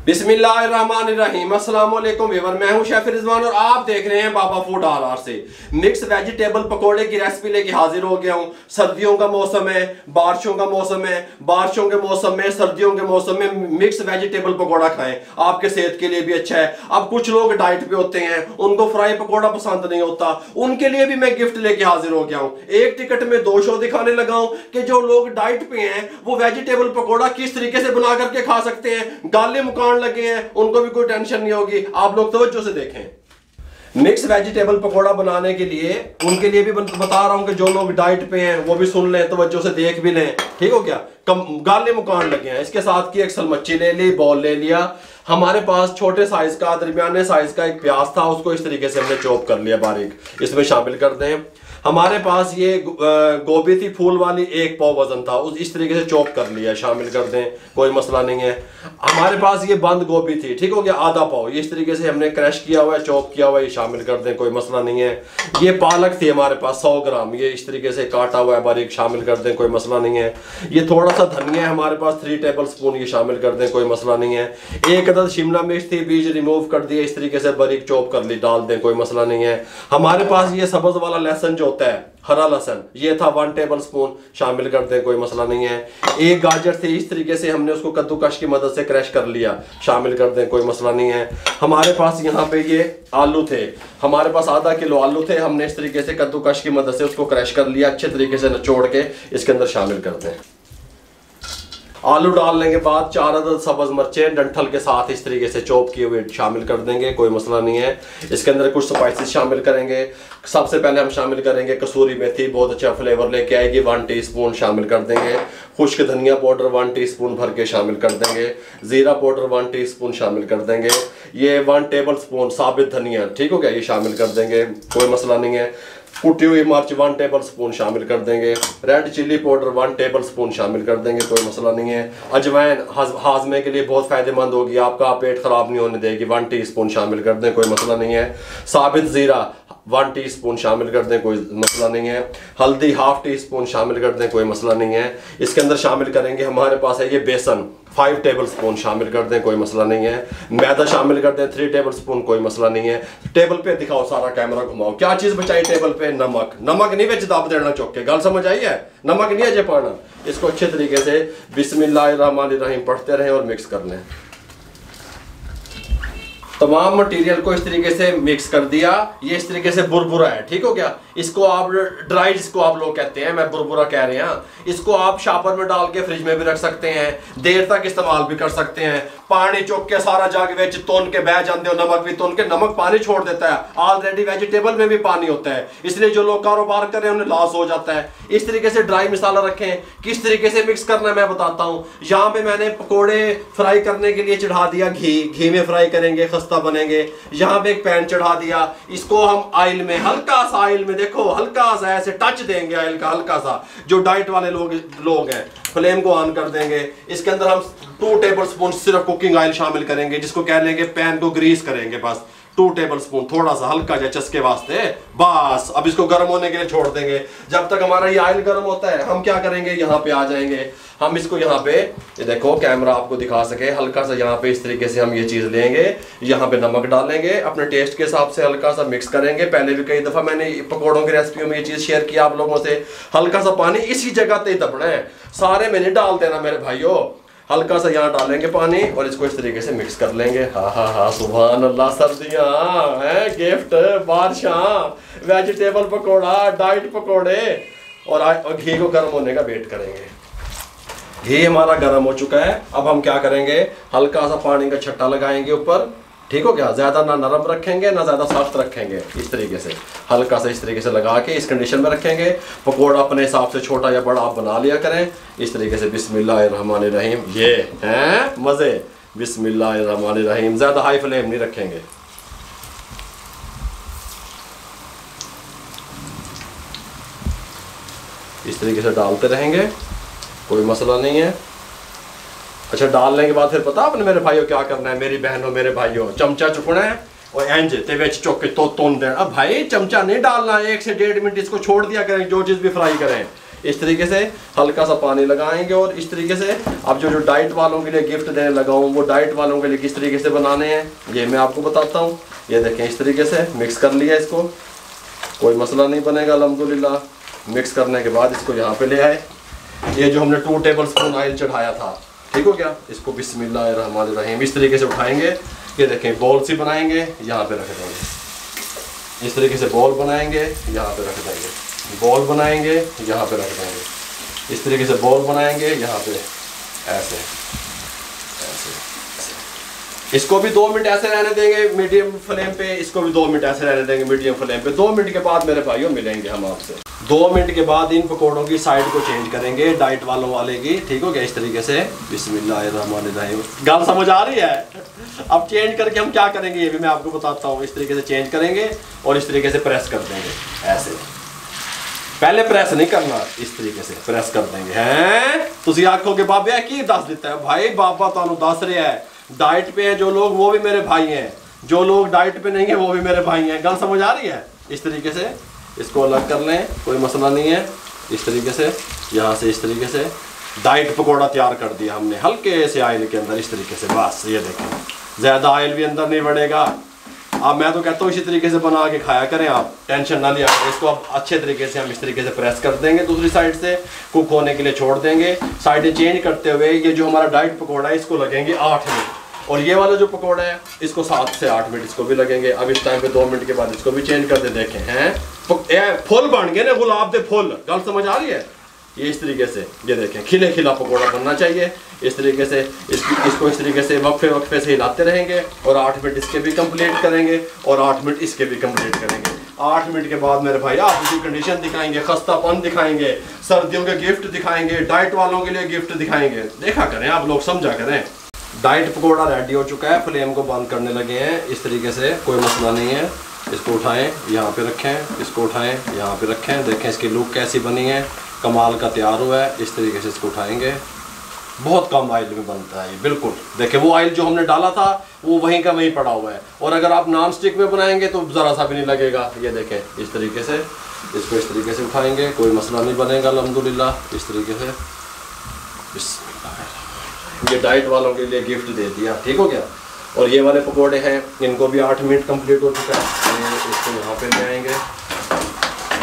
बिस्मिल्लाहिर्रहमानिर्रहीम। अस्सलाम वालेकुम व्यूअर, मैं हूं शेफ रिजवान और आप देख रहे हैं बाबा फूड आर से। मिक्स वेजिटेबल पकोड़े की रेसिपी लेके हाजिर हो गया हूं। सर्दियों का मौसम है, बारिशों का मौसम है, बारिशों के मौसम में, सर्दियों के मौसम में मिक्स वेजिटेबल पकोड़ा खाएं, आपके सेहत के लिए भी अच्छा है। अब कुछ लोग डाइट पे होते हैं, उनको फ्राई पकोड़ा पसंद नहीं होता, उनके लिए भी मैं गिफ्ट लेके हाजिर हो गया हूं। एक टिकट में 2 शो दिखाने लगा हूं कि जो लोग डाइट पे हैं वो वेजिटेबल पकोड़ा किस तरीके से बना करके खा सकते हैं। गाले मुकान लगे हैं उनको भी कोई टेंशन नहीं होगी। आप लोग तवज्जो से देखें। मिक्स वेजिटेबल पकोड़ा बनाने के लिए उनके लिए भी बता रहा हूं कि जो लोग डाइट पे हैं वो भी सुन लें, तवज्जो से देख भी लें, ठीक हो गया। गाले मुकान लगे हैं। इसके साथ की एक सलमच्ची ले ली, बॉल ले लिया। हमारे पास छोटे साइज का, दरमियाने साइज का एक प्याज था, उसको इस तरीके से हमने चॉप कर लिया बारीक, इसमें शामिल कर दें। हमारे पास ये गोभी थी फूल वाली, 1 पाव वजन था, उस इस तरीके से चॉप कर लिया, शामिल कर दें, कोई मसला नहीं है। हमारे पास ये बंद गोभी थी, ठीक हो गया, आधा पाव, ये इस तरीके से हमने क्रश किया हुआ है, चॉप किया हुआ है, ये शामिल कर दें, कोई मसला नहीं है। ये पालक थी हमारे पास 100 ग्राम, ये इस तरीके से काटा हुआ है बारीक, शामिल कर दें, कोई मसला नहीं है। ये थोड़ा सा धनिया है हमारे पास 3 टेबल स्पून, ये शामिल कर दें, कोई मसला नहीं है। 1 अदद शिमला मिर्च थी, बीज रिमूव कर दिए, इस तरीके से बारीक चॉप कर ली, डाल दें, कोई मसला नहीं है। हमारे पास ये सब्ज वाला लहसुन जो होता है, हरा लहसुन, ये था 1 टेबल स्पून, शामिल कर दें, कोई मसला नहीं है। 1 गाजर थी, इस तरीके से हमने उसको कद्दूकश की मदद से क्रश कर लिया, शामिल कर दें, कोई मसला नहीं है। हमारे पास यहाँ पे ये आलू थे, हमारे पास आधा किलो आलू थे, हमने इस तरीके से कद्दूकश की मदद से उसको क्रश कर लिया, अच्छे तरीके से निचोड़ के इसके अंदर शामिल कर दें। आलू डालने के बाद 4 अदद सब्ज मिर्चें डंठल के साथ इस तरीके से चॉप किए हुए शामिल कर देंगे, कोई मसला नहीं है। इसके अंदर कुछ स्पाइसेस शामिल करेंगे। सबसे पहले हम शामिल करेंगे कसूरी मेथी, बहुत अच्छा फ्लेवर लेके आएगी, 1 टीस्पून शामिल कर देंगे। खुश्क धनिया पाउडर 1 टीस्पून भर के शामिल कर देंगे। जीरा पाउडर 1 टीस्पून शामिल कर देंगे। ये 1 टेबल स्पून साबित धनिया, ठीक हो गया, ये शामिल कर देंगे, कोई मसला नहीं है। कुटी हुई मिर्च 1 टेबल स्पून शामिल कर देंगे। Red chilli powder 1 table spoon शामिल कर देंगे, कोई मसला नहीं है। अजवाइन हाजमे के लिए बहुत फायदेमंद होगी, आपका पेट खराब नहीं होने देगी, 1 टीस्पून शामिल कर दें, कोई मसला नहीं है। साबित जीरा 1 टीस्पून शामिल कर दें, कोई मसला नहीं है। हल्दी 1/2 टीस्पून शामिल कर दें, कोई मसला नहीं है। इसके अंदर शामिल करेंगे, हमारे पास है ये बेसन 5 टेबल स्पून शामिल कर दें, कोई मसला नहीं है। मैदा शामिल कर दें 3 टेबल स्पून, कोई मसला नहीं है। टेबल पे दिखाओ, सारा कैमरा घुमाओ, क्या चीज बचाई टेबल पे? नमक। नमक नहीं बेच दाब देना चौक के, गल समझ आई है? नमक नहीं अजय पाना। इसको अच्छे तरीके से बिस्मिल्लाहिर्रहमानिर्रहीम पढ़ते रहें और मिक्स कर लें। तमाम मटेरियल को इस तरीके से मिक्स कर दिया, ये इस तरीके से बुरबुरा है, ठीक हो गया। इसको आप ड्राई, जिसको आप लोग कहते हैं, मैं बुरबुरा कह रहे हैं। इसको आप शापर में डाल के फ्रिज में भी रख सकते हैं, देर तक इस्तेमाल भी कर सकते हैं। पानी चुक के सारा जग विच तुन के बह जाते हो, नमक भी तुन के, नमक पानी छोड़ देता है, ऑलरेडी वेजिटेबल में भी पानी होता है, इसलिए जो लोग कारोबार कर रहे हैं उन्हें लॉस हो जाता है। इस तरीके से ड्राई मसाला रखें। किस तरीके से मिक्स करना है मैं बताता हूँ। यहाँ पे मैंने पकोड़े फ्राई करने के लिए चढ़ा दिया घी में फ्राई करेंगे, खस्ता बनेंगे। यहाँ पे एक पैन चढ़ा दिया, इसको हम ऑयल में, हल्का सा ऑयल में, देखो हल्का सा ऐसे टच देंगे ऑयल का, हल्का सा। जो डाइट वाले लोग हैं, फ्लेम को ऑन कर देंगे। इसके अंदर हम 2 टेबल स्पून सिर्फ कुकिंग ऑयल शामिल करेंगे, जिसको कह लेंगे पैन को ग्रीस करेंगे, बस 2 टेबल स्पून, थोड़ा सा हल्का जा चस्के वास्ते, बस। अब इसको गर्म होने के लिए छोड़ देंगे। जब तक हमारा ये ऑयल गर्म होता है, हम क्या करेंगे, यहाँ पे आ जाएंगे। हम इसको यहाँ पे, ये देखो कैमरा आपको दिखा सके, हल्का सा यहाँ पे इस तरीके से हम ये चीज लेंगे। यहाँ पे नमक डालेंगे, अपने टेस्ट के हिसाब से हल्का सा मिक्स करेंगे। पहले भी कई दफा मैंने पकौड़ों की रेसिपियों में ये चीज शेयर किया आप लोगों से। हल्का सा पानी इसी जगह पे दबना है, सारे में नहीं डाल देना मेरे भाइयों। हल्का सा यहाँ डालेंगे पानी और इसको इस तरीके से मिक्स कर लेंगे। हाँ, सुभान अल्लाह, सर्दियाँ हैं, गिफ्ट, बारिशां, वेजिटेबल पकोड़ा, डाइट पकोड़े, और घी को गर्म होने का वेट करेंगे। घी हमारा गर्म हो चुका है। अब हम क्या करेंगे, हल्का सा पानी का छट्टा लगाएंगे ऊपर, ठीक हो गया। ज्यादा ना नरम रखेंगे ना ज्यादा सख्त रखेंगे, इस तरीके से हल्का सा इस तरीके से लगा के इस कंडीशन में रखेंगे। पकोड़ा अपने हिसाब से छोटा या बड़ा आप बना लिया करें, इस तरीके से। बिस्मिल्लाहिर्रहमानिर्रहीम, ये हैं मजे। बिस्मिल्लाहिर्रहमानिर्रहीम, ज्यादा हाई फ्लेम नहीं रखेंगे। इस तरीके से डालते रहेंगे, कोई मसला नहीं है। अच्छा, डालने के बाद फिर पता आपने मेरे भाइयों क्या करना है, मेरी बहनों मेरे भाइयों, चमचा चुकना है और इंज ते विच चुक के तो देना। अब भाई चमचा नहीं डालना, 1 से 1.5 मिनट इसको छोड़ दिया करें, जो चीज़ भी फ्राई करें। इस तरीके से हल्का सा पानी लगाएंगे और इस तरीके से अब जो डाइट वालों के लिए गिफ्ट देने लगा हूँ वो डाइट वालों के लिए किस तरीके से बनाने हैं ये मैं आपको बताता हूँ। ये देखें इस तरीके से मिक्स कर लिया इसको, कोई मसला नहीं बनेगा अल्हम्दुलिल्लाह। मिक्स करने के बाद इसको यहाँ पे ले आए। ये जो हमने 2 टेबलस्पून ऑयल चढ़ाया था, ठीक हो गया, इसको बिस्मिल्लाहिर्रहमानिर्रहीम इस तरीके से उठाएंगे। ये देखें बॉल सी बनाएंगे, यहाँ पे रख देंगे। इस तरीके से बॉल बनाएंगे, यहाँ पे रख देंगे। बॉल बनाएंगे, यहाँ पे रख देंगे। इस तरीके से बॉल बनाएंगे, यहाँ पे ऐसे ऐसे। इसको भी 2 मिनट ऐसे रहने देंगे मीडियम फ्लेम पे, इसको भी 2 मिनट ऐसे रहने देंगे मीडियम फ्लेम पे। 2 मिनट के बाद मेरे भाइयों मिलेंगे हम आपसे। 2 मिनट के बाद इन पकौड़ों की साइड को चेंज करेंगे डाइट वालों वाले की, ठीक हो गया। इस तरीके से बिस्मिल्लाहिर्रहमानिर्रहीम। गाल समझ आ रही है? अब चेंज करके हम क्या करेंगे ये भी मैं आपको बताता हूँ। इस तरीके से चेंज करेंगे और इस तरीके से प्रेस कर देंगे ऐसे। पहले प्रेस नहीं करना, इस तरीके से प्रेस कर देंगे। हैं तुसी आखो के बाबे की दस देता है भाई, बाबा तानू दस रहा है डाइट पे है जो लोग वो भी मेरे भाई हैं, जो लोग डाइट पे नहीं है वो भी मेरे भाई हैं। गल समझ आ रही है? इस तरीके से इसको अलग कर लें, कोई मसला नहीं है। इस तरीके से यहाँ से इस तरीके से डाइट पकौड़ा तैयार कर दिया हमने हल्के से ऑयल के अंदर, इस तरीके से। बस ये देखें, ज़्यादा ऑयल भी अंदर नहीं बढ़ेगा। अब मैं तो कहता हूँ इसी तरीके से बना के खाया करें, आप टेंशन ना लिया करें। इसको अब अच्छे तरीके से हम इस तरीके से प्रेस कर देंगे, दूसरी साइड से कुक होने के लिए छोड़ देंगे। साइडें चेंज करते हुए ये जो हमारा डाइट पकौड़ा है इसको लगेंगे 8 मिनट, और ये वाला जो पकौड़ा है इसको 7 से 8 मिनट इसको भी लगेंगे। अब इस टाइम पे 2 मिनट के बाद इसको भी चेंज कर दे। देखें हैं फुल बन गए ना, गुलाब दे फुल। गल समझ आ रही है? ये इस तरीके से ये देखें खिले खिला पकौड़ा बनना चाहिए। इस तरीके से इसको इस तरीके से वक्फे से हिलाते रहेंगे और 8 मिनट इसके भी कंप्लीट करेंगे और 8 मिनट इसके भी कंप्लीट करेंगे। 8 मिनट के बाद मेरे भाई आप इसकी कंडीशन दिखाएंगे, खस्तापन दिखाएंगे, सर्दियों के गिफ्ट दिखाएंगे, डाइट वालों के लिए गिफ्ट दिखाएंगे। देखा करें आप लोग, समझा करें। डाइट पकौड़ा रेडी हो चुका है, फ्लेम को बंद करने लगे हैं। इस तरीके से कोई मसला नहीं है। इसको उठाएं, यहाँ पे रखें, इसको उठाएं, यहाँ पे रखें। देखें इसकी लुक कैसी बनी है, कमाल का तैयार हुआ है। इस तरीके से इसको उठाएंगे। बहुत कम ऑयल में बनता है ये, बिल्कुल। देखें वो ऑयल जो हमने डाला था वो वहीं का वहीं पड़ा हुआ है, और अगर आप नॉन स्टिक में बनाएंगे तो ज़रा सा भी नहीं लगेगा। ये देखें इस तरीके से इसको इस तरीके से उठाएंगे, कोई मसला नहीं बनेगा अल्हम्दुलिल्लाह। इस तरीके से ये डाइट वालों के लिए गिफ्ट दे दिया, ठीक हो गया। और ये वाले पकोड़े हैं, इनको भी 8 मिनट कंप्लीट हो चुका है। इसको यहाँ पे ले आएंगे।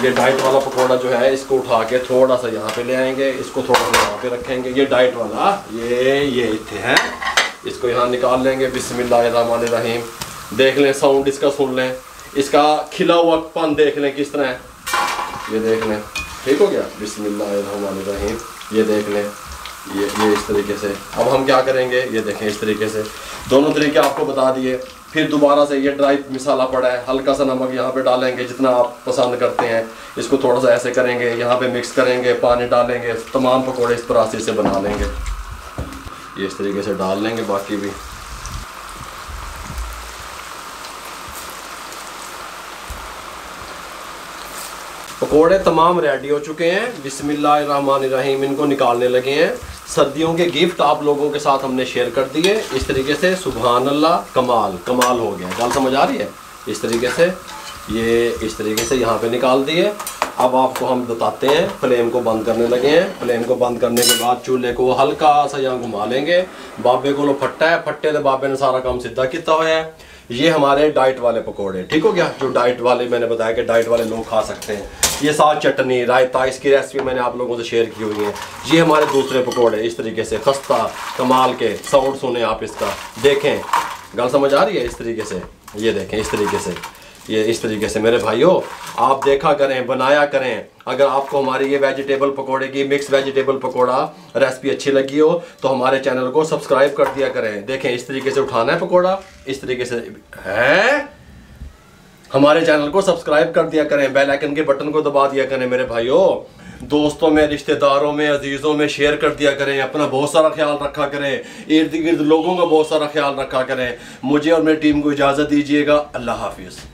ये डाइट वाला पकोड़ा जो है इसको उठा के थोड़ा सा यहाँ पे ले आएंगे, इसको थोड़ा सा यहाँ पे रखेंगे। ये डाइट वाला ये इतने हैं, इसको यहाँ निकाल लेंगे। बिस्मिल्लाहिर्रहमानिर्रहीम। देख लें साउंड इसका, सुन लें इसका खिला हुआ पन, देख लें किस तरह है, ये देख लें, ठीक हो गया। बिस्मिल्लाहिर्रहमानिर्रहीम। ये देख लें, ये इस तरीके से। अब हम क्या करेंगे, ये देखें इस तरीके से। दोनों तरीके आपको बता दिए। फिर दोबारा से ये ड्राई मसाला पड़ा है, हल्का सा नमक यहाँ पे डालेंगे जितना आप पसंद करते हैं। इसको थोड़ा सा ऐसे करेंगे, यहाँ पे मिक्स करेंगे, पानी डालेंगे, तमाम पकोड़े इस प्रोसेस से बना लेंगे। ये इस तरीके से डाल लेंगे बाकी भी। पकोड़े तमाम रेडी हो चुके हैं। बिस्मिल्लाहिर्रहमानिर्रहीम। इनको निकालने लगे हैं। सर्दियों के गिफ्ट आप लोगों के साथ हमने शेयर कर दिए इस तरीके से। सुभान अल्लाह, कमाल हो गया। गल समझ आ रही है? इस तरीके से ये इस तरीके से यहाँ पे निकाल दिए। अब आपको हम बताते हैं, फ्लेम को बंद करने लगे हैं। फ्लेम को बंद करने के बाद चूल्हे को हल्का सा यहाँ घुमा लेंगे। बाबे को लो फट्टा है, फट्टे से बाबे ने सारा काम सीधा किया हुआ है। ये हमारे डाइट वाले पकोड़े, ठीक हो गया। जो डाइट वाले मैंने बताया कि डाइट वाले लोग खा सकते हैं। ये साथ चटनी, रायता, इसकी रेसिपी मैंने आप लोगों से शेयर की हुई है। ये हमारे दूसरे पकोड़े इस तरीके से खस्ता कमाल के। साउंड सुने आप इसका, देखें गल समझ आ रही है? इस तरीके से ये देखें, इस तरीके से ये इस तरीके से। मेरे भाइयों आप देखा करें, बनाया करें। अगर आपको हमारी ये वेजिटेबल पकोड़े की, मिक्स वेजिटेबल पकोड़ा रेसिपी अच्छी लगी हो तो हमारे चैनल को सब्सक्राइब कर दिया करें। देखें इस तरीके से उठाना है पकोड़ा, इस तरीके से है। हमारे चैनल को सब्सक्राइब कर दिया करें, बेल आइकन के बटन को दबा दिया करें। मेरे भाइयों दोस्तों में, रिश्तेदारों में, अजीज़ों में शेयर कर दिया करें। अपना बहुत सारा ख्याल रखा करें, इर्द गिर्द लोगों का बहुत सारा ख्याल रखा करें। मुझे और मेरी टीम को इजाज़त दीजिएगा। अल्लाह हाफिज़।